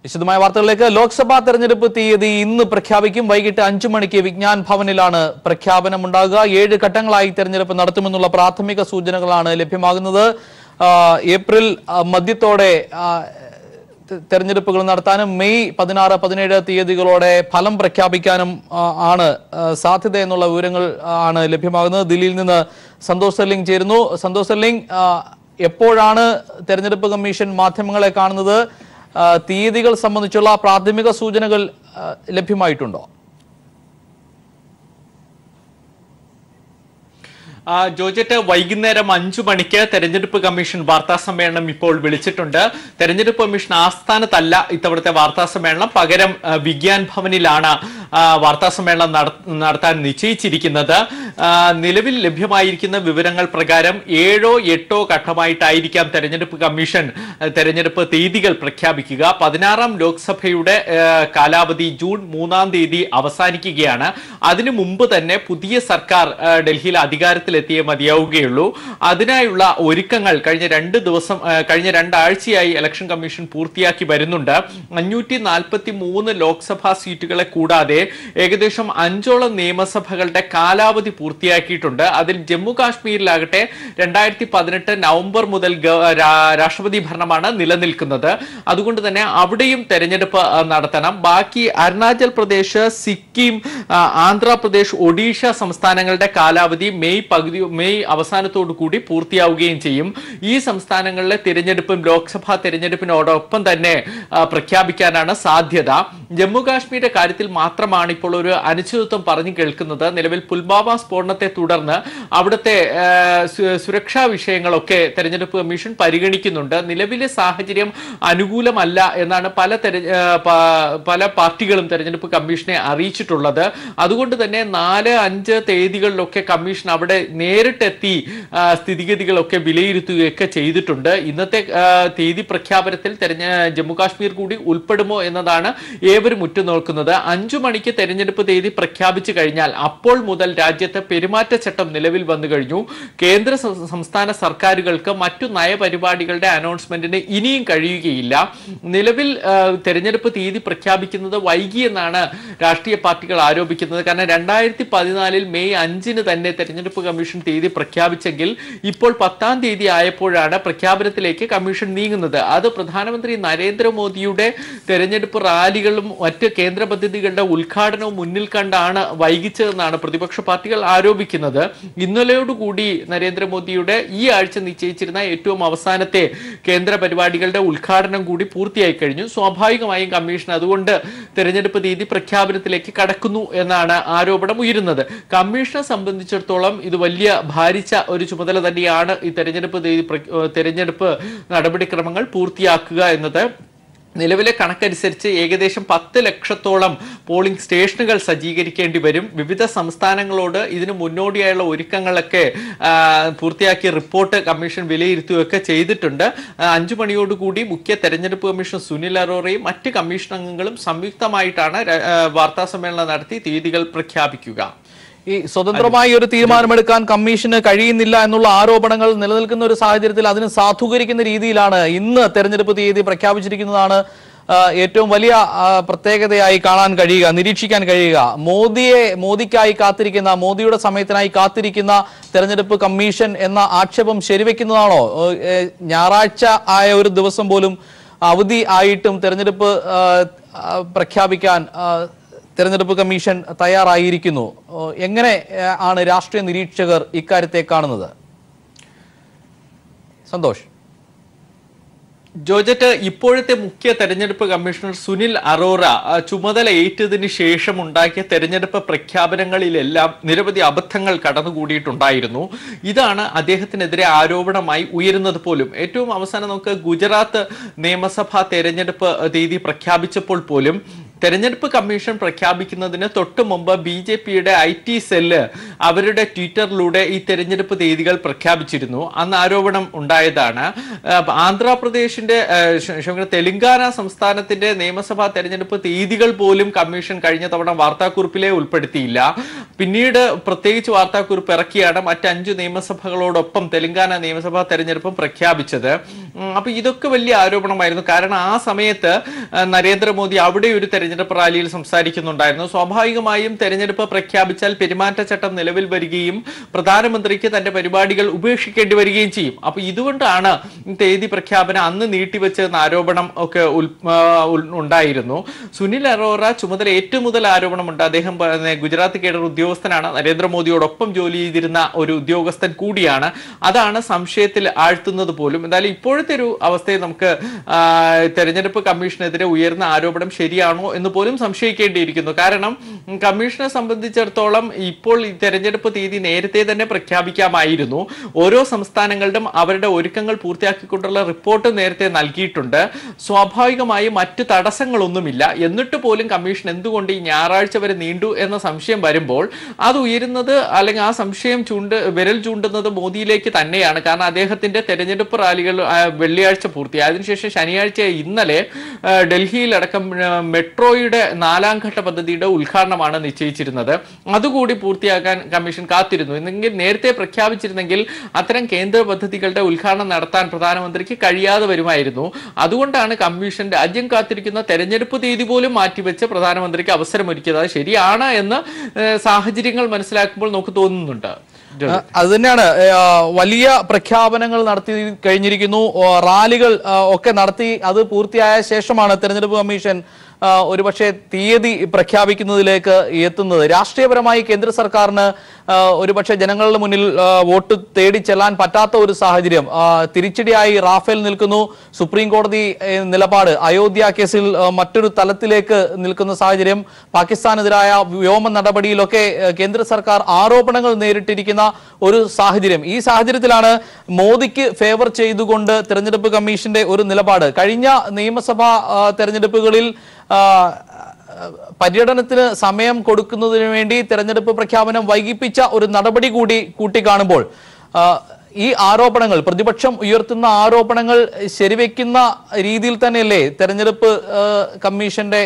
വിശദമായ വാർത്തകളിലേക്ക്. ലോക്സഭാ തെരഞ്ഞെടുപ്പ് തീയതി ഇന്ന് പ്രഖ്യാപിക്കും. വൈകിട്ട് 5 മണിക്ക് വിജ്ഞാൻ ഭവനിലാണ് പ്രഖ്യാപനമുണ്ടാകുക. 7 ഘട്ടങ്ങളായി തെരഞ്ഞെടുപ്പ് നടത്തുമെന്നുള്ള പ്രാഥമിക സൂചനകളാണ് ലഭ്യമാകുന്നത്. ഏപ്രിൽ മധ്യത്തോടെ തെരഞ്ഞെടുപ്പുകൾ നടത്താനും മെയ് 16, 17 തീയതികളോടെ ഫലം പ്രഖ്യാപിക്കാനും ആണ് സാധ്യത എന്നുള്ള വിവരങ്ങൾ ആണ് ലഭ്യമാകുന്നത്. ദില്ലിയിൽ നിന്ന് സന്തോഷ് സെർലിംഗ് ചേരുന്നു. സന്തോഷ് സെർലിംഗ്, എപ്പോഴാണ് തെരഞ്ഞെടുപ്പ് കമ്മീഷൻ മാധ്യമങ്ങളെ കാണുന്നത്? തീയതികൾ സംബന്ധിച്ചുള്ള പ്രാഥമിക സൂചനകൾ ലഭ്യമായിട്ടുണ്ടോ? ജോർജറ്റ്, വൈകുന്നേരം 5 മണിക്ക് തെരഞ്ഞെടുപ്പ് കമ്മീഷൻ വാർത്താ സമ്മേളനം ഇപ്പോൾ വിളിച്ചിട്ടുണ്ട്. തെരഞ്ഞെടുപ്പ് കമ്മീഷൻ ആസ്ഥാനത്തല്ല ഇത്തവണത്തെ വാർത്താ സമ്മേളനം, പകരം വിജ്ഞാൻ ഭവനിലാണ് വാർത്താ സമ്മേളനം നടത്താൻ നിശ്ചയിച്ചിരിക്കുന്നത്. നിലവിൽ ലഭ്യമായിരിക്കുന്ന വിവരങ്ങൾ പ്രകാരം 7ഓ 8ഓ ഘട്ടമായിട്ടായിരിക്കാം തെരഞ്ഞെടുപ്പ് കമ്മീഷൻ തെരഞ്ഞെടുപ്പ് തീയതികൾ പ്രഖ്യാപിക്കുക. 16ാം ലോക്സഭയുടെ കാലാവധി ജൂൺ 3-ാം തീയതി അവസാനിക്കുകയാണ്. അതിനു മുമ്പ് തന്നെ പുതിയ സർക്കാർ ഡൽഹിയിൽ അധികാരത്തിലെത്തിയേ മതിയാവുകയുള്ളൂ. അതിനായുള്ള ഒരുക്കങ്ങൾ കഴിഞ്ഞ 2 ആഴ്ചയായി ഇലക്ഷൻ കമ്മീഷൻ പൂർത്തിയാക്കി വരുന്നുണ്ട്. 543 ലോക്സഭാ സീറ്റുകളെ കൂടാതെ ഏകദേശം 5ഓളം നിയമസഭകളുടെ കാലാവധി പൂർത്തിയാക്കിയിട്ടുണ്ട്. അതിൽ ജമ്മു കാശ്മീരിലാകട്ടെ 2018 നവംബർ മുതൽ രാഷ്ട്രപതി ഭരണമാണ് നിലനിൽക്കുന്നത്. അതുകൊണ്ട് തന്നെ അവിടെയും തെരഞ്ഞെടുപ്പ് നടത്തണം. ബാക്കി അരുണാചൽ പ്രദേശ്, സിക്കിം, ആന്ധ്രാപ്രദേശ്, ഒഡീഷ സംസ്ഥാനങ്ങളുടെ കാലാവധി മെയ് അവസാനത്തോടു കൂടി പൂർത്തിയാവുകയും ചെയ്യും. ഈ സംസ്ഥാനങ്ങളിലെ തിരഞ്ഞെടുപ്പും ലോക്സഭാ തെരഞ്ഞെടുപ്പിനോടൊപ്പം തന്നെ പ്രഖ്യാപിക്കാനാണ് സാധ്യത. ജമ്മു കാശ്മീരിന്റെ കാര്യത്തിൽ മാത്രമാണ് ഇപ്പോൾ ഒരു അനിശ്ചിതത്വം പറഞ്ഞു കേൾക്കുന്നത്. നിലവിൽ പുൽവാമ സ്ഫോടനത്തെ തുടർന്ന് അവിടുത്തെ സുരക്ഷാ വിഷയങ്ങളൊക്കെ തെരഞ്ഞെടുപ്പ് കമ്മീഷൻ പരിഗണിക്കുന്നുണ്ട്. നിലവിലെ സാഹചര്യം അനുകൂലമല്ല എന്നാണ് പല പാർട്ടികളും തെരഞ്ഞെടുപ്പ് കമ്മീഷനെ അറിയിച്ചിട്ടുള്ളത്. അതുകൊണ്ട് തന്നെ 4, 5 തീയതികളിലൊക്കെ കമ്മീഷൻ അവിടെ നേരിട്ടെത്തി സ്ഥിതിഗതികളൊക്കെ വിലയിരുത്തുകയൊക്കെ ചെയ്തിട്ടുണ്ട്. ഇന്നത്തെ തീയതി പ്രഖ്യാപനത്തിൽ ജമ്മു കാശ്മീർ കൂടി ഉൾപ്പെടുമോ എന്നതാണ് ഏവരും ഉറ്റുനോക്കുന്നത്. 5 മണിക്ക് തെരഞ്ഞെടുപ്പ് തീയതി പ്രഖ്യാപിച്ചു കഴിഞ്ഞാൽ അപ്പോൾ മുതൽ രാജ്യത്തെ പെരുമാറ്റച്ചട്ടം നിലവിൽ വന്നു കഴിഞ്ഞു. കേന്ദ്ര സംസ്ഥാന സർക്കാരുകൾക്ക് മറ്റു നയപരിപാടികളുടെ അനൗൺസ്മെന്റിന് ഇനിയും കഴിയുകയില്ല. നിലവിൽ തെരഞ്ഞെടുപ്പ് തീയതി പ്രഖ്യാപിക്കുന്നത് വൈകിയെന്നാണ് രാഷ്ട്രീയ പാർട്ടികൾ ആരോപിക്കുന്നത്. കാരണം 2014 മെയ് 5 തന്നെ തെരഞ്ഞെടുപ്പ് കമ്മീഷൻ തീയതി പ്രഖ്യാപിച്ചെങ്കിൽ ഇപ്പോൾ 10-ാം തീയതി ആയപ്പോഴാണ് പ്രഖ്യാപനത്തിലേക്ക് കമ്മീഷൻ നീങ്ങുന്നത്. അത് പ്രധാനമന്ത്രി നരേന്ദ്രമോദിയുടെ തെരഞ്ഞെടുപ്പ് റാലികളും മറ്റ് കേന്ദ്ര പദ്ധതികളുടെ ഉദ്ഘാടനവും മുന്നിൽ കണ്ടാണ് വൈകിച്ചതെന്നാണ് പ്രതിപക്ഷ പാർട്ടികൾ ആരോപിക്കുന്നത്. ഇന്നലെയോടുകൂടി നരേന്ദ്രമോദിയുടെ ഈ ആഴ്ച നിശ്ചയിച്ചിരുന്ന ഏറ്റവും അവസാനത്തെ കേന്ദ്ര പരിപാടികളുടെ ഉദ്ഘാടനം കൂടി പൂർത്തിയായി കഴിഞ്ഞു. സ്വാഭാവികമായും കമ്മീഷൻ അതുകൊണ്ട് തെരഞ്ഞെടുപ്പ് തീയതി പ്രഖ്യാപനത്തിലേക്ക് കടക്കുന്നു എന്നാണ് ആരോപണം ഉയരുന്നത്. കമ്മീഷനെ സംബന്ധിച്ചിടത്തോളം ഇത് വലിയ ഭാരിച്ച ഒരു ചുമതല തന്നെയാണ് ഈ തെരഞ്ഞെടുപ്പ് നടപടിക്രമങ്ങൾ പൂർത്തിയാക്കുക എന്നത്. നിലവിലെ കണക്കനുസരിച്ച് ഏകദേശം 10 ലക്ഷത്തോളം പോളിംഗ് സ്റ്റേഷനുകൾ സജ്ജീകരിക്കേണ്ടി വരും. വിവിധ സംസ്ഥാനങ്ങളോട് ഇതിനു മുന്നോടിയായുള്ള ഒരുക്കങ്ങളൊക്കെ പൂർത്തിയാക്കിയ റിപ്പോർട്ട് കമ്മീഷൻ വിലയിരുത്തുകയൊക്കെ ചെയ്തിട്ടുണ്ട്. 5 മണിയോടുകൂടി മുഖ്യ തെരഞ്ഞെടുപ്പ് കമ്മീഷണർ സുനിൽ അറോറയും മറ്റ് കമ്മീഷൻ അംഗങ്ങളും സംയുക്തമായിട്ടാണ് വാർത്താ സമ്മേളനം നടത്തി തീയതികൾ പ്രഖ്യാപിക്കുക. ഈ സ്വതന്ത്രമായി ഒരു തീരുമാനമെടുക്കാൻ കമ്മീഷന് കഴിയുന്നില്ല എന്നുള്ള ആരോപണങ്ങൾ നിലനിൽക്കുന്ന ഒരു സാഹചര്യത്തിൽ അതിന് സാധൂകരിക്കുന്ന രീതിയിലാണ് ഇന്ന് തെരഞ്ഞെടുപ്പ് തീയതി പ്രഖ്യാപിച്ചിരിക്കുന്നതാണ് ഏറ്റവും വലിയ പ്രത്യേകതയായി കാണാൻ കഴിയുക, നിരീക്ഷിക്കാൻ കഴിയുക. മോദിക്കായി കാത്തിരിക്കുന്ന, മോദിയുടെ സമയത്തിനായി കാത്തിരിക്കുന്ന തെരഞ്ഞെടുപ്പ് കമ്മീഷൻ എന്ന ആക്ഷേപം ശരിവെക്കുന്നതാണോ? ഞായറാഴ്ച ആയ ഒരു ദിവസം പോലും അവധി ആയിട്ടും തെരഞ്ഞെടുപ്പ് പ്രഖ്യാപിക്കാൻ തെരഞ്ഞെടുപ്പ് കമ്മീഷൻ തയ്യാറായിരിക്കുന്നു. എങ്ങനെ ആണ് രാഷ്ട്രീയ നിരീക്ഷകർ ഇക്കാര്യത്തെ കാണുന്നത്? സന്തോഷ്. ജോർജറ്റ്, ഇപ്പോഴത്തെ മുഖ്യ തെരഞ്ഞെടുപ്പ് കമ്മീഷണർ സുനിൽ അറോറ ചുമതല ഏറ്റതിന് ശേഷം ഉണ്ടാക്കിയ തെരഞ്ഞെടുപ്പ് പ്രഖ്യാപനങ്ങളിലെല്ലാം നിരവധി അബദ്ധങ്ങൾ കടന്നുകൂടിയിട്ടുണ്ടായിരുന്നു. ഇതാണ് അദ്ദേഹത്തിനെതിരെ ആരോപണമായി ഉയരുന്നത് പോലും. ഏറ്റവും അവസാനം നമുക്ക് ഗുജറാത്ത് നിയമസഭാ തെരഞ്ഞെടുപ്പ് തീയതി പ്രഖ്യാപിച്ചപ്പോൾ പോലും തെരഞ്ഞെടുപ്പ് കമ്മീഷൻ പ്രഖ്യാപിക്കുന്നതിന് തൊട്ട് മുമ്പ് ബിജെപിയുടെ IT സെല്ല് അവരുടെ ട്വിറ്ററിലൂടെ ഈ തെരഞ്ഞെടുപ്പ് തീയതികൾ പ്രഖ്യാപിച്ചിരുന്നു. അന്ന് ആരോപണം ഉണ്ടായതാണ്. ആന്ധ്രാപ്രദേശിന്റെ തെലങ്കാന സംസ്ഥാനത്തിന്റെ നിയമസഭാ തെരഞ്ഞെടുപ്പ് തീയതികൾ പോലും കമ്മീഷൻ കഴിഞ്ഞ തവണ വാർത്താക്കുറിപ്പിലെ ഉൾപ്പെടുത്തിയില്ല. പിന്നീട് പ്രത്യേകിച്ച് വാർത്താക്കുറിപ്പ് ഇറക്കിയാണ് മറ്റ് 5 നിയമസഭകളോടൊപ്പം തെലങ്കാന നിയമസഭാ തെരഞ്ഞെടുപ്പും പ്രഖ്യാപിച്ചത്. അപ്പൊ ഇതൊക്കെ വലിയ ആരോപണമായിരുന്നു. കാരണം ആ സമയത്ത് നരേന്ദ്രമോദി അവിടെ ഒരു തെരഞ്ഞെടുപ്പ് റാലിയിൽ സംസാരിക്കുന്നുണ്ടായിരുന്നു. സ്വാഭാവികമായും തെരഞ്ഞെടുപ്പ് പ്രഖ്യാപിച്ചാൽ പെരുമാറ്റച്ചട്ടം നിലവിൽ വരികയും പ്രധാനമന്ത്രിക്ക് തന്റെ പരിപാടികൾ ഉപേക്ഷിക്കേണ്ടി വരികയും ചെയ്യും. അപ്പൊ ഇതുകൊണ്ടാണ് തീയതി പ്രഖ്യാപനം അന്ന് നീട്ടിവെച്ചെന്ന ആരോപണം ഒക്കെ ഉണ്ടായിരുന്നു. സുനിൽ അറോറ ചുമതല ഏറ്റവും മുതൽ ആരോപണമുണ്ട്. അദ്ദേഹം ഗുജറാത്ത് കേഡർ ഉദ്യോഗസ്ഥനാണ്, നരേന്ദ്രമോദിയോടൊപ്പം ജോലി ചെയ്തിരുന്ന ഒരു ഉദ്യോഗസ്ഥൻ കൂടിയാണ്. അതാണ് സംശയത്തിൽ ആഴ്ത്തുന്നത് പോലും. എന്തായാലും ഇപ്പോഴത്തെ ഒരു അവസ്ഥയെ നമുക്ക് തെരഞ്ഞെടുപ്പ് കമ്മീഷനെതിരെ ഉയർന്ന ആരോപണം ശരിയാണോ എന്ന് പോലും സംശയിക്കേണ്ടിയിരിക്കുന്നു. കാരണം കമ്മീഷനെ സംബന്ധിച്ചിടത്തോളം ഇപ്പോൾ ഈ തെരഞ്ഞെടുപ്പ് തീയതി നേരത്തെ തന്നെ പ്രഖ്യാപിക്കാമായിരുന്നു. ഓരോ സംസ്ഥാനങ്ങളിലും അവരുടെ ഒരുക്കങ്ങൾ പൂർത്തിയാക്കിക്കൊണ്ടുള്ള റിപ്പോർട്ട് നേരത്തെ നൽകിയിട്ടുണ്ട്. സ്വാഭാവികമായും മറ്റു തടസ്സങ്ങളൊന്നുമില്ല. എന്നിട്ട് പോലും കമ്മീഷൻ എന്തുകൊണ്ട് ഈ ഞായറാഴ്ച വരെ നീണ്ടു എന്ന സംശയം വരുമ്പോൾ അത് ഉയരുന്നത്, അല്ലെങ്കിൽ ആ സംശയം വിരൽ ചൂണ്ടുന്നത് മോദിയിലേക്ക് തന്നെയാണ്. കാരണം അദ്ദേഹത്തിന്റെ തെരഞ്ഞെടുപ്പ് റാലികൾ വെള്ളിയാഴ്ച പൂർത്തിയായി. അതിനുശേഷം ശനിയാഴ്ച ഇന്നലെ ഡൽഹിയിലടക്കം മെട്രോയുടെ 4ാം ഘട്ട പദ്ധതിയുടെ ഉദ്ഘാടനമാണ് നിശ്ചയിച്ചിരുന്നത്. അതുകൂടി പൂർത്തിയാക്കാൻ കമ്മീഷൻ കാത്തിരുന്നു. എന്നെങ്കിൽ നേരത്തെ പ്രഖ്യാപിച്ചിരുന്നെങ്കിൽ അത്തരം കേന്ദ്ര പദ്ധതികളുടെ ഉദ്ഘാടനം നടത്താൻ പ്രധാനമന്ത്രിക്ക് കഴിയാതെ വരുമായിരുന്നു. അതുകൊണ്ടാണ് കമ്മീഷൻ രാജ്യം കാത്തിരിക്കുന്ന തെരഞ്ഞെടുപ്പ് തീയതി പോലും മാറ്റിവെച്ച് പ്രധാനമന്ത്രിക്ക് അവസരമൊരുക്കിയത്. അത് ശരിയാണ് എന്ന് സാഹചര്യങ്ങൾ മനസ്സിലാക്കുമ്പോൾ നമുക്ക് തോന്നുന്നുണ്ട്. അത് തന്നെയാണ്, വലിയ പ്രഖ്യാപനങ്ങൾ നടത്തി കഴിഞ്ഞിരിക്കുന്നു, റാലികൾ ഒക്കെ നടത്തി. അത് പൂർത്തിയായ ശേഷമാണ് തെരഞ്ഞെടുപ്പ് കമ്മീഷൻ ഒരുപക്ഷെ തീയതി പ്രഖ്യാപിക്കുന്നതിലേക്ക് എത്തുന്നത്. രാഷ്ട്രീയപരമായി കേന്ദ്ര സർക്കാരിന് ഒരുപക്ഷെ ജനങ്ങളുടെ മുന്നിൽ വോട്ട് തേടി ചെല്ലാൻ പറ്റാത്ത ഒരു സാഹചര്യം. തിരിച്ചടിയായി റാഫേൽ നിൽക്കുന്നു. സുപ്രീം കോടതി നിലപാട് അയോധ്യ കേസിൽ മറ്റൊരു തലത്തിലേക്ക് നിൽക്കുന്ന സാഹചര്യം. പാകിസ്ഥാനെതിരായ വ്യോമ നടപടിയിലൊക്കെ കേന്ദ്ര സർക്കാർ ആരോപണങ്ങൾ നേരിട്ടിരിക്കുന്ന ഒരു സാഹചര്യം. ഈ സാഹചര്യത്തിലാണ് മോദിക്ക് ഫേവർ ചെയ്തുകൊണ്ട് തെരഞ്ഞെടുപ്പ് കമ്മീഷന്റെ ഒരു നിലപാട്. കഴിഞ്ഞ നിയമസഭാ തെരഞ്ഞെടുപ്പുകളിൽ പര്യടനത്തിന് സമയം കൊടുക്കുന്നതിന് വേണ്ടി തെരഞ്ഞെടുപ്പ് പ്രഖ്യാപനം വൈകിപ്പിച്ച ഒരു നടപടി കൂടി കൂട്ടിക്കാണുമ്പോൾ ഈ ആരോപണങ്ങൾ, പ്രതിപക്ഷം ഉയർത്തുന്ന ആരോപണങ്ങൾ ശരിവെക്കുന്ന രീതിയിൽ തന്നെയല്ലേ തെരഞ്ഞെടുപ്പ് കമ്മീഷന്റെ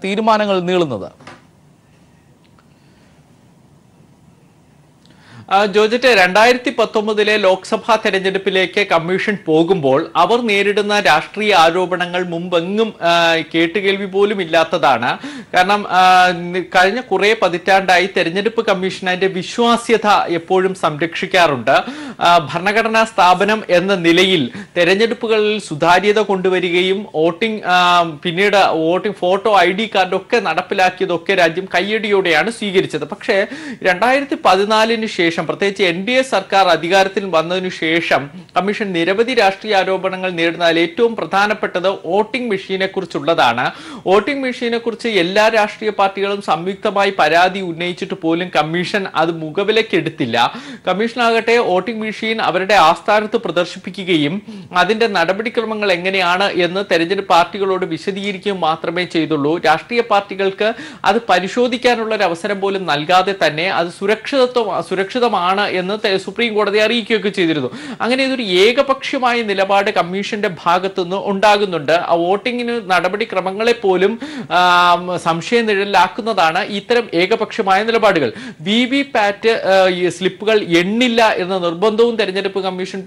തീരുമാനങ്ങൾ നീളുന്നത്? ജോർജറ്റ്, 2019 ലോക്സഭാ തെരഞ്ഞെടുപ്പിലേക്ക് കമ്മീഷൻ പോകുമ്പോൾ അവർ നേരിടുന്ന രാഷ്ട്രീയ ആരോപണങ്ങൾ മുമ്പെങ്ങും കേട്ടുകേൾവി പോലും ഇല്ലാത്തതാണ്. കാരണം കഴിഞ്ഞ കുറെ പതിറ്റാണ്ടായി തെരഞ്ഞെടുപ്പ് കമ്മീഷൻ അതിന്റെ വിശ്വാസ്യത എപ്പോഴും സംരക്ഷിക്കാറുണ്ട്. ഭരണഘടനാ സ്ഥാപനം എന്ന നിലയിൽ തെരഞ്ഞെടുപ്പുകളിൽ സുതാര്യത കൊണ്ടുവരികയും പിന്നീട് വോട്ടിംഗ് ഫോട്ടോ ID കാർഡൊക്കെ നടപ്പിലാക്കിയതൊക്കെ രാജ്യം കയ്യടിയോടെയാണ് സ്വീകരിച്ചത്. പക്ഷേ 2014 ശേഷം, പ്രത്യേകിച്ച് NDA സർക്കാർ അധികാരത്തിൽ വന്നതിനു ശേഷം കമ്മീഷൻ നിരവധി രാഷ്ട്രീയ ആരോപണങ്ങൾ നേരിടുന്നതിൽ ഏറ്റവും പ്രധാനപ്പെട്ടത് വോട്ടിംഗ് മെഷീനെ കുറിച്ചുള്ളതാണ്. വോട്ടിംഗ് മെഷീനെ കുറിച്ച് എല്ലാ രാഷ്ട്രീയ പാർട്ടികളും സംയുക്തമായി പരാതി ഉന്നയിച്ചിട്ട് പോലും കമ്മീഷൻ അത് മുഖവിലക്കെടുത്തില്ല. കമ്മീഷനാകട്ടെ വോട്ടിംഗ് മെഷീൻ അവരുടെ ആസ്ഥാനത്ത് പ്രദർശിപ്പിക്കുകയും അതിന്റെ നടപടിക്രമങ്ങൾ എങ്ങനെയാണ് എന്ന് തെരഞ്ഞെടുപ്പ് പാർട്ടികളോട് വിശദീകരിക്കുകയും മാത്രമേ ചെയ്തുള്ളൂ. രാഷ്ട്രീയ പാർട്ടികൾക്ക് അത് പരിശോധിക്കാനുള്ള ഒരു അവസരം പോലും നൽകാതെ തന്നെ അത് സുരക്ഷിതമാണ് എന്ന് സുപ്രീം കോടതി അറിയിക്കുകയൊക്കെ ചെയ്തിരുന്നു. അങ്ങനെ ഇതൊരു ഏകപക്ഷീയമായ നിലപാട് കമ്മീഷന്റെ ഭാഗത്തുനിന്ന് ഉണ്ടാകുന്നുണ്ട്. ആ വോട്ടിങ്ങിന് നടപടിക്രമങ്ങളെ പോലും സംശയനിഴലിലാക്കുന്നതാണ് ഇത്തരം ഏകപക്ഷീയമായ നിലപാടുകൾ. VVPAT സ്ലിപ്പുകൾ എണ്ണില്ല എന്ന നിർബന്ധവും തെരഞ്ഞെടുപ്പ് കമ്മീഷൻ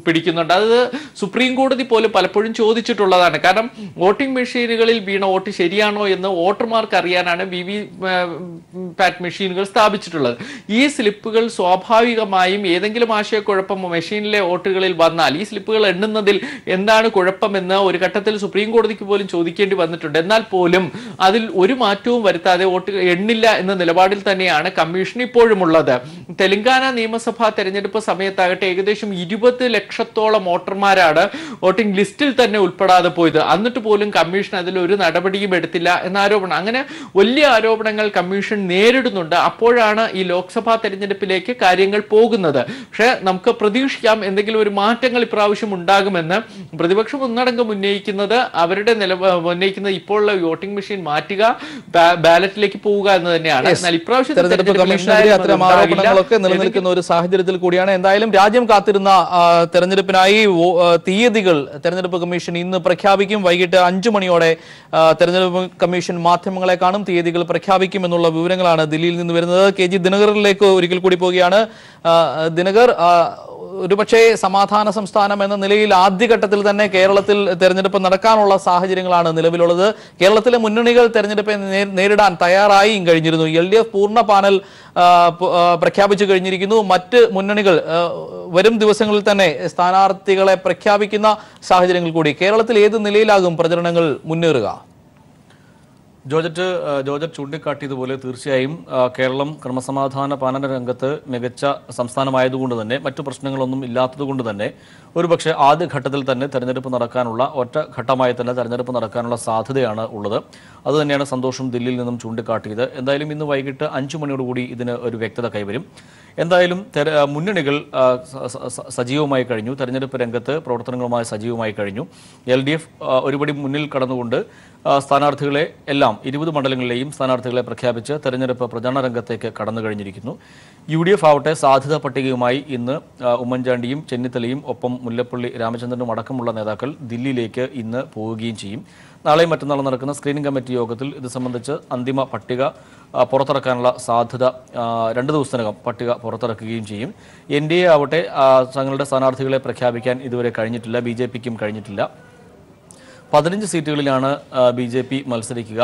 പിടിക്കുന്നുണ്ട്. അത് സുപ്രീം കോടതി പോലും പലപ്പോഴും ചോദിച്ചിട്ടുള്ളതാണ്. കാരണം വോട്ടിംഗ് മെഷീനുകളിൽ വീണ വോട്ട് ശരിയാണോ എന്ന് വോട്ടർമാർക്ക് അറിയാനാണ് VVPAT മെഷീനുകൾ സ്ഥാപിച്ചിട്ടുള്ളത്. ഈ സ്ലിപ്പുകൾ സ്വാഭാവികമായും ഏതെങ്കിലും ആശയക്കുഴപ്പം മെഷീനിലെ വോട്ടുകളിൽ വന്നാൽ ഈ സ്ലിപ്പുകൾ എണ്ണുന്നതിൽ എന്താണ് കുഴപ്പമെന്ന് ഒരു ഘട്ടത്തിൽ സുപ്രീം കോടതിക്ക് പോലും ചോദിക്കേണ്ടി വന്നിട്ടുണ്ട്. എന്നാൽ പോലും അതിൽ ഒരു മാറ്റവും വരുത്താതെ വോട്ടുകൾ എണ്ണില്ല എന്ന നിലപാടിൽ തന്നെയാണ് കമ്മീഷൻ ഇപ്പോഴും ഉള്ളത്. തെലങ്കാന നിയമസഭാ തെരഞ്ഞെടുപ്പ് സമയത്താകട്ടെ ഏകദേശം 20 ലക്ഷത്തോളം വോട്ടർമാരാണ് വോട്ടിംഗ് ലിസ്റ്റിൽ തന്നെ ഉൾപ്പെടാതെ പോയത്. എന്നിട്ട് പോലും കമ്മീഷൻ അതിൽ ഒരു നടപടിയും എടുത്തില്ല എന്ന ആരോപണം. അങ്ങനെ വലിയ ആരോപണങ്ങൾ കമ്മീഷൻ നേരിടുന്നുണ്ട്. അപ്പോഴാണ് ഈ ലോക്സഭാ തെരഞ്ഞെടുപ്പിലേക്ക് കാര്യങ്ങൾ പോകുന്നത്. പക്ഷെ നമുക്ക് പ്രതീക്ഷിക്കാം എന്തെങ്കിലും ഒരു മാറ്റങ്ങൾ ഇപ്രാവശ്യം ഉണ്ടാകുമെന്ന്. പ്രതിപക്ഷം ഒന്നടങ്കം ഉന്നയിക്കുന്നത് ഇപ്പോഴുള്ള വോട്ടിംഗ് മെഷീൻ മാറ്റുക, ബാലറ്റിലേക്ക് പോവുക എന്ന് തന്നെയാണ്. എന്നാൽ ഇപ്രാവശ്യം തെരഞ്ഞെടുപ്പ് കമ്മീഷനെതിരെ അത്തരം ആരോപണങ്ങളൊക്കെ നിലനിൽക്കുന്ന ഒരു സാഹചര്യത്തിൽ കൂടിയാണ് എന്തായാലും രാജ്യം കാത്തിരുന്ന തെരഞ്ഞെടുപ്പിനായി തീയതികൾ തെരഞ്ഞെടുപ്പ് കമ്മീഷൻ ഇന്ന് പ്രഖ്യാപിക്കും. വൈകിട്ട് 5 മണിയോടെ തെരഞ്ഞെടുപ്പ് കമ്മീഷൻ മാധ്യമങ്ങളെ കാണും. തീയതികൾ പ്രഖ്യാപിക്കും എന്നുള്ള വിവരങ്ങളാണ് ദില്ലിയിൽ നിന്ന് വരുന്നത്. KG ദിനകറിലേക്ക് ഒരിക്കൽ കൂടി പോവുകയാണ്. ദിനകർ, ഒരുപക്ഷെ സമാധാന സംസ്ഥാനം എന്ന നിലയിൽ ആദ്യഘട്ടത്തിൽ തന്നെ കേരളത്തിൽ തെരഞ്ഞെടുപ്പ് നടക്കാനുള്ള സാഹചര്യങ്ങളാണ് നിലവിലുള്ളത്. കേരളത്തിലെ മുന്നണികൾ തെരഞ്ഞെടുപ്പ് നേരിടാൻ തയ്യാറായും കഴിഞ്ഞിരുന്നു. LDF പൂർണ്ണ പാനൽ പ്രഖ്യാപിച്ചു കഴിഞ്ഞിരിക്കുന്നു. മറ്റ് മുന്നണികൾ വരും ദിവസങ്ങളിൽ തന്നെ സ്ഥാനാർത്ഥികളെ പ്രഖ്യാപിക്കുന്ന സാഹചര്യങ്ങൾ കൂടി. കേരളത്തിൽ ഏത് നിലയിലാകും പ്രചരണങ്ങൾ മുന്നേറുക? ജോർജറ്റ് ചൂണ്ടിക്കാട്ടിയതുപോലെ തീർച്ചയായും കേരളം ക്രമസമാധാന പാലന രംഗത്ത് മികച്ച സംസ്ഥാനമായതുകൊണ്ട് തന്നെ മറ്റു പ്രശ്നങ്ങളൊന്നും ഇല്ലാത്തതുകൊണ്ട് തന്നെ ഒരുപക്ഷെ ആദ്യഘട്ടത്തിൽ തന്നെ തെരഞ്ഞെടുപ്പ് നടക്കാനുള്ള ഒറ്റ ഘട്ടമായി തന്നെ തെരഞ്ഞെടുപ്പ് നടക്കാനുള്ള സാധ്യതയാണ് ഉള്ളത്. അതുതന്നെയാണ് സന്തോഷും ദില്ലിയിൽ നിന്നും ചൂണ്ടിക്കാട്ടിയത്. എന്തായാലും ഇന്ന് വൈകിട്ട് 5 മണിയോടുകൂടി ഇതിന് ഒരു വ്യക്തത കൈവരും. എന്തായാലും മുന്നണികൾ സജീവമായി കഴിഞ്ഞു. തെരഞ്ഞെടുപ്പ് രംഗത്ത് പ്രവർത്തനങ്ങളുമായി സജീവമായി കഴിഞ്ഞു. LDF ഒരുപടി മുന്നിൽ കടന്നുകൊണ്ട് സ്ഥാനാർത്ഥികളെ എല്ലാം 20 മണ്ഡലങ്ങളിലെയും സ്ഥാനാർത്ഥികളെ പ്രഖ്യാപിച്ച് തെരഞ്ഞെടുപ്പ് പ്രചാരണ രംഗത്തേക്ക് കടന്നു കഴിഞ്ഞിരിക്കുന്നു. UDF ആവട്ടെ സാധ്യതാ പട്ടികയുമായി ഇന്ന് ഉമ്മൻചാണ്ടിയും ചെന്നിത്തലയും ഒപ്പം മുല്ലപ്പള്ളി രാമചന്ദ്രനും അടക്കമുള്ള നേതാക്കൾ ദില്ലിയിലേക്ക് ഇന്ന് പോവുകയും ചെയ്യും. നാളെയും മറ്റന്നാളും നടക്കുന്ന സ്ക്രീനിംഗ് കമ്മിറ്റി യോഗത്തിൽ ഇത് സംബന്ധിച്ച് അന്തിമ പട്ടിക പുറത്തിറക്കാനുള്ള സാധ്യത 2 ദിവസത്തിനകം പട്ടിക പുറത്തിറക്കുകയും ചെയ്യും. NDA ആവട്ടെ തങ്ങളുടെ സ്ഥാനാർത്ഥികളെ പ്രഖ്യാപിക്കാൻ ഇതുവരെ കഴിഞ്ഞിട്ടില്ല. BJPക്കും കഴിഞ്ഞിട്ടില്ല. 15 സീറ്റുകളിലാണ് BJP മത്സരിക്കുക.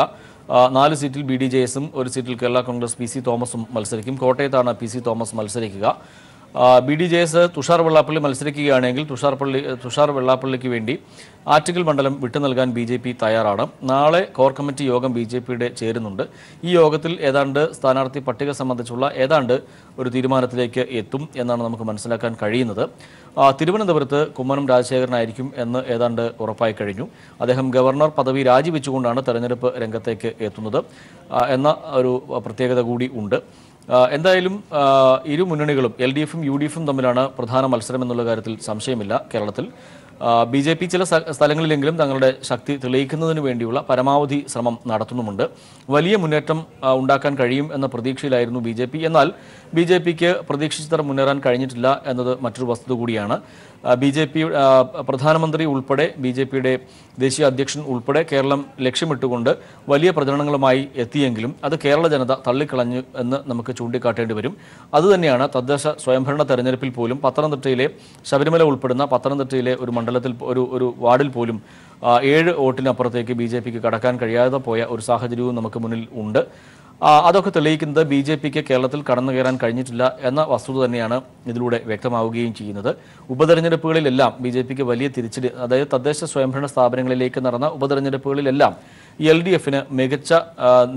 4 സീറ്റിൽ BDJS-ഉം 1 സീറ്റിൽ കേരള കോൺഗ്രസ് PC തോമസും മത്സരിക്കും. കോട്ടയത്താണ് PC തോമസ് മത്സരിക്കുക. BDJS തുഷാർ വെള്ളാപ്പള്ളി മത്സരിക്കുകയാണെങ്കിൽ തുഷാർ വെള്ളാപ്പള്ളിക്ക് വേണ്ടി ആറ്റിങ്ങൽ മണ്ഡലം വിട്ടു നൽകാൻ BJP തയ്യാറാണ്. നാളെ കോർ കമ്മിറ്റി യോഗം BJPയുടെ ചേരുന്നുണ്ട്. ഈ യോഗത്തിൽ ഏതാണ്ട് സ്ഥാനാർത്ഥി പട്ടിക സംബന്ധിച്ചുള്ള ഏതാണ്ട് ഒരു തീരുമാനത്തിലേക്ക് എത്തും എന്നാണ് നമുക്ക് മനസ്സിലാക്കാൻ കഴിയുന്നത്. തിരുവനന്തപുരത്ത് കുമ്മനം രാജശേഖരനായിരിക്കും എന്ന് ഏതാണ്ട് ഉറപ്പായി കഴിഞ്ഞു. അദ്ദേഹം ഗവർണർ പദവി രാജിവെച്ചുകൊണ്ടാണ് തെരഞ്ഞെടുപ്പ് രംഗത്തേക്ക് എത്തുന്നത് എന്ന ഒരു പ്രത്യേകത കൂടി ഉണ്ട്. എന്തായാലും ഇരു മുന്നണികളും LDF-ഉം UDF-ഉം തമ്മിലാണ് പ്രധാന മത്സരം എന്നുള്ള കാര്യത്തിൽ സംശയമില്ല. കേരളത്തിൽ BJP ചില സ്ഥലങ്ങളിലെങ്കിലും തങ്ങളുടെ ശക്തി തെളിയിക്കുന്നതിന് വേണ്ടിയുള്ള പരമാവധി ശ്രമം നടത്തുന്നുമുണ്ട്. വലിയ മുന്നേറ്റം ഉണ്ടാക്കാൻ കഴിയും എന്ന പ്രതീക്ഷയിലായിരുന്നു BJP. എന്നാൽ BJPക്ക് പ്രതീക്ഷിച്ചത്ര മുന്നേറാൻ കഴിഞ്ഞിട്ടില്ല എന്നത് മറ്റൊരു വസ്തുത കൂടിയാണ്. BJP പ്രധാനമന്ത്രി ഉൾപ്പെടെ BJPയുടെ ദേശീയ അധ്യക്ഷൻ ഉൾപ്പെടെ കേരളം ലക്ഷ്യമിട്ടുകൊണ്ട് വലിയ പ്രചരണങ്ങളുമായി എത്തിയെങ്കിലും അത് കേരള ജനത തള്ളിക്കളഞ്ഞു എന്ന് നമുക്ക് ചൂണ്ടിക്കാട്ടേണ്ടി വരും. അതുതന്നെയാണ് തദ്ദേശ സ്വയംഭരണ തെരഞ്ഞെടുപ്പിൽ പോലും പത്തനംതിട്ടയിലെ ശബരിമല ഉൾപ്പെടുന്ന പത്തനംതിട്ടയിലെ ഒരു മണ്ഡലത്തിൽ ഒരു വാർഡിൽ പോലും 7 വോട്ടിനപ്പുറത്തേക്ക് BJPക്ക് കടക്കാൻ കഴിയാതെ പോയ ഒരു സാഹചര്യവും നമുക്ക് മുന്നിൽ ഉണ്ട്. അതൊക്കെ തെളിയിക്കുന്നത് BJPക്ക് കേരളത്തിൽ കടന്നു കയറാൻ കഴിഞ്ഞിട്ടില്ല എന്ന വസ്തുത തന്നെയാണ് ഇതിലൂടെ വ്യക്തമാവുകയും ചെയ്യുന്നത്. ഉപതെരഞ്ഞെടുപ്പുകളിലെല്ലാം BJPക്ക് വലിയ തിരിച്ചടി, അതായത് തദ്ദേശ സ്വയംഭരണ സ്ഥാപനങ്ങളിലേക്ക് നടന്ന ഉപതെരഞ്ഞെടുപ്പുകളിലെല്ലാം LDF-ന് മികച്ച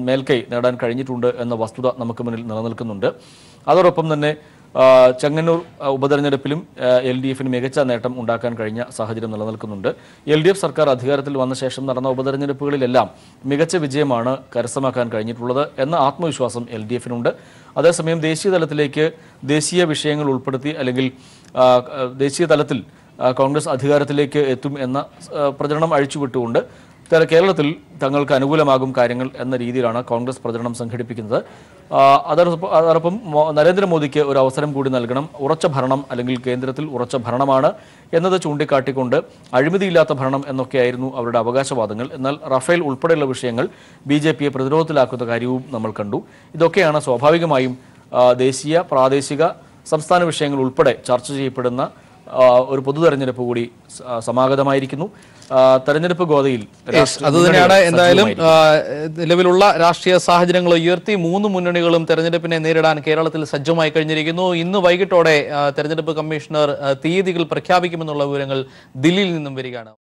മേൽക്കൈ നേടാൻ കഴിഞ്ഞിട്ടുണ്ട് എന്ന വസ്തുത നമുക്ക് മുന്നിൽ നിലനിൽക്കുന്നുണ്ട്. അതോടൊപ്പം തന്നെ ചെങ്ങന്നൂർ ഉപതെരഞ്ഞെടുപ്പിലും LDF-ന് മികച്ച നേട്ടം ഉണ്ടാക്കാൻ കഴിഞ്ഞ സാഹചര്യം നിലനിൽക്കുന്നുണ്ട്. LDF സർക്കാർ അധികാരത്തിൽ വന്ന ശേഷം നടന്ന ഉപതെരഞ്ഞെടുപ്പുകളിലെല്ലാം മികച്ച വിജയമാണ് കരസ്ഥമാക്കാൻ കഴിഞ്ഞിട്ടുള്ളത് എന്ന ആത്മവിശ്വാസം LDF-നുണ്ട്. അതേസമയം ദേശീയ തലത്തിലേക്ക് ദേശീയ വിഷയങ്ങൾ ഉൾപ്പെടുത്തി അല്ലെങ്കിൽ ദേശീയ തലത്തിൽ കോൺഗ്രസ് അധികാരത്തിലേക്ക് എത്തും എന്ന പ്രചരണം അഴിച്ചുവിട്ടുകൊണ്ട് കേരളത്തിൽ തങ്ങൾക്ക് അനുകൂലമാകും കാര്യങ്ങൾ എന്ന രീതിയിലാണ് കോൺഗ്രസ് പ്രചരണം സംഘടിപ്പിക്കുന്നത്. അതോടൊപ്പം നരേന്ദ്രമോദിക്ക് ഒരു അവസരം കൂടി നൽകണം. ഉറച്ച ഭരണം അല്ലെങ്കിൽ കേന്ദ്രത്തിൽ ഉറച്ച ഭരണമാണ് എന്നത് ചൂണ്ടിക്കാട്ടിക്കൊണ്ട് അഴിമതിയില്ലാത്ത ഭരണം എന്നൊക്കെയായിരുന്നു അവരുടെ അവകാശവാദങ്ങൾ. എന്നാൽ റഫേൽ ഉൾപ്പെടെയുള്ള വിഷയങ്ങൾ BJPയെ പ്രതിരോധത്തിലാക്കുന്ന കാര്യവും നമ്മൾ കണ്ടു. ഇതൊക്കെയാണ് സ്വാഭാവികമായും ദേശീയ, പ്രാദേശിക, സംസ്ഥാന വിഷയങ്ങൾ ഉൾപ്പെടെ ചർച്ച ചെയ്യപ്പെടുന്ന ഒരു പൊതു തെരഞ്ഞെടുപ്പ് കൂടി സമാഗതമായിരിക്കുന്നു. തെരഞ്ഞെടുപ്പ് ഗോതയിൽ അതുതന്നെയാണ്. എന്തായാലും നിലവിലുള്ള രാഷ്ട്രീയ സാഹചര്യങ്ങൾ ഉയർത്തി 3 മുന്നണികളും തെരഞ്ഞെടുപ്പിനെ നേരിടാൻ കേരളത്തിൽ സജ്ജമായി കഴിഞ്ഞിരിക്കുന്നു. ഇന്ന് വൈകിട്ടോടെ തെരഞ്ഞെടുപ്പ് കമ്മീഷണർ തീയതികൾ പ്രഖ്യാപിക്കുമെന്നുള്ള വിവരങ്ങൾ ദില്ലിയിൽ നിന്നും വരികയാണ്.